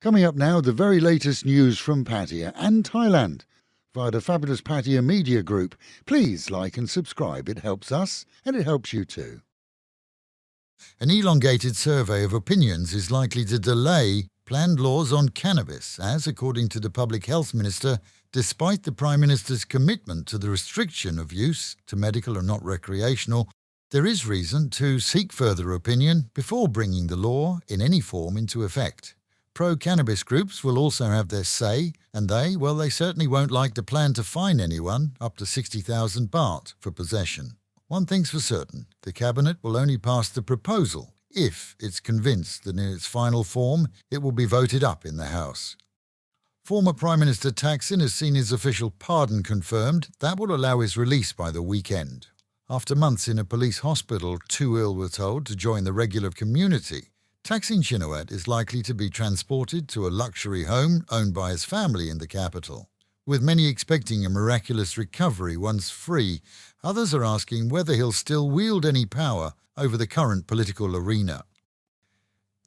Coming up now, the very latest news from Pattaya and Thailand via the fabulous Pattaya Media Group. Please like and subscribe. It helps us and it helps you too. An elongated survey of opinions is likely to delay planned laws on cannabis as, according to the Public Health Minister, despite the Prime Minister's commitment to the restriction of use to medical and not recreational, there is reason to seek further opinion before bringing the law in any form into effect. Pro-cannabis groups will also have their say, and they certainly won't like the plan to fine anyone up to 60,000 baht for possession. One thing's for certain, the Cabinet will only pass the proposal if it's convinced that in its final form it will be voted up in the House. Former Prime Minister Thaksin has seen his official pardon confirmed. That will allow his release by the weekend. After months in a police hospital, too ill, we're told, to join the regular community, Thaksin Shinawat is likely to be transported to a luxury home owned by his family in the capital. With many expecting a miraculous recovery once free, others are asking whether he'll still wield any power over the current political arena.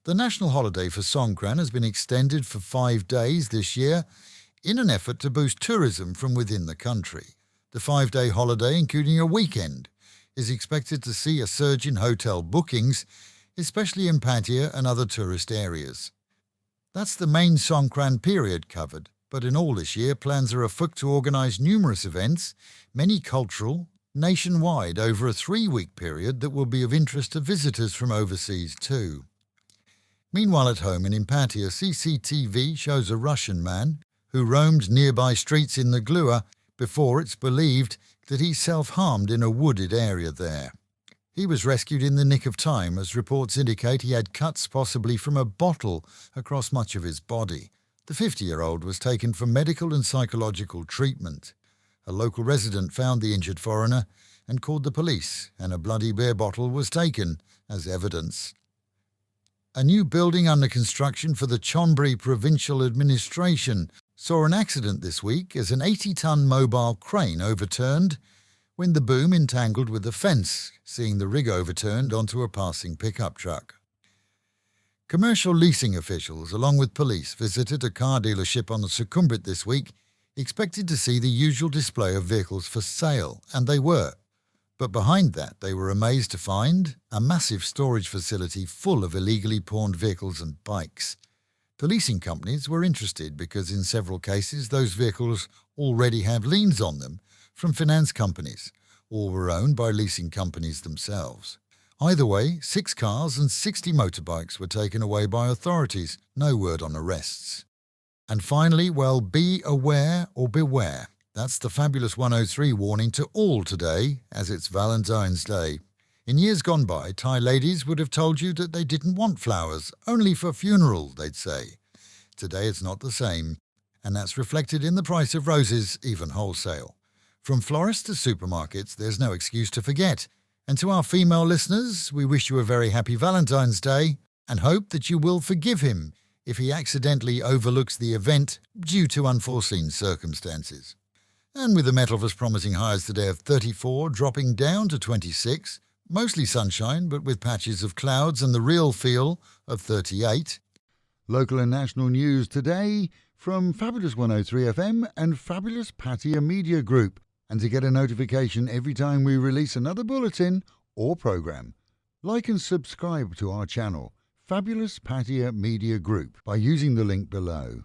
The national holiday for Songkran has been extended for 5 days this year in an effort to boost tourism from within the country. The 5-day holiday, including a weekend, is expected to see a surge in hotel bookings, especially in Pattaya and other tourist areas. That's the main Songkran period covered, but in all this year plans are afoot to organise numerous events, many cultural, nationwide over a 3-week period that will be of interest to visitors from overseas too. Meanwhile at home and in Pattaya, CCTV shows a Russian man who roamed nearby streets in the Glua before it's believed that he self-harmed in a wooded area there. He was rescued in the nick of time, as reports indicate he had cuts possibly from a bottle across much of his body. The 50-year-old was taken for medical and psychological treatment. A local resident found the injured foreigner and called the police, and a bloody beer bottle was taken as evidence. A new building under construction for the Chonburi Provincial Administration saw an accident this week as an 80-ton mobile crane overturned when the boom entangled with the fence, seeing the rig overturned onto a passing pickup truck. Commercial leasing officials, along with police, visited a car dealership on the Sukhumvit this week, expected to see the usual display of vehicles for sale, and they were. But behind that, they were amazed to find a massive storage facility full of illegally pawned vehicles and bikes. The leasing companies were interested because in several cases those vehicles already have liens on them from finance companies, or were owned by leasing companies themselves. Either way, 6 cars and 60 motorbikes were taken away by authorities, no word on arrests. And finally, be aware or beware. That's the fabulous 103 warning to all today, as it's Valentine's Day. In years gone by, Thai ladies would have told you that they didn't want flowers, only for funerals, they'd say. Today it's not the same, and that's reflected in the price of roses, even wholesale. From florists to supermarkets, there's no excuse to forget. And to our female listeners, we wish you a very happy Valentine's Day and hope that you will forgive him if he accidentally overlooks the event due to unforeseen circumstances. And with the Metalverse promising highs today of 34 dropping down to 26, mostly sunshine but with patches of clouds and the real feel of 38. Local and national news today from Fabulous 103 FM and Fabulous Pattaya Media Group. And to get a notification every time we release another bulletin or program, like and subscribe to our channel, Fabulous Pattaya Media Group, by using the link below.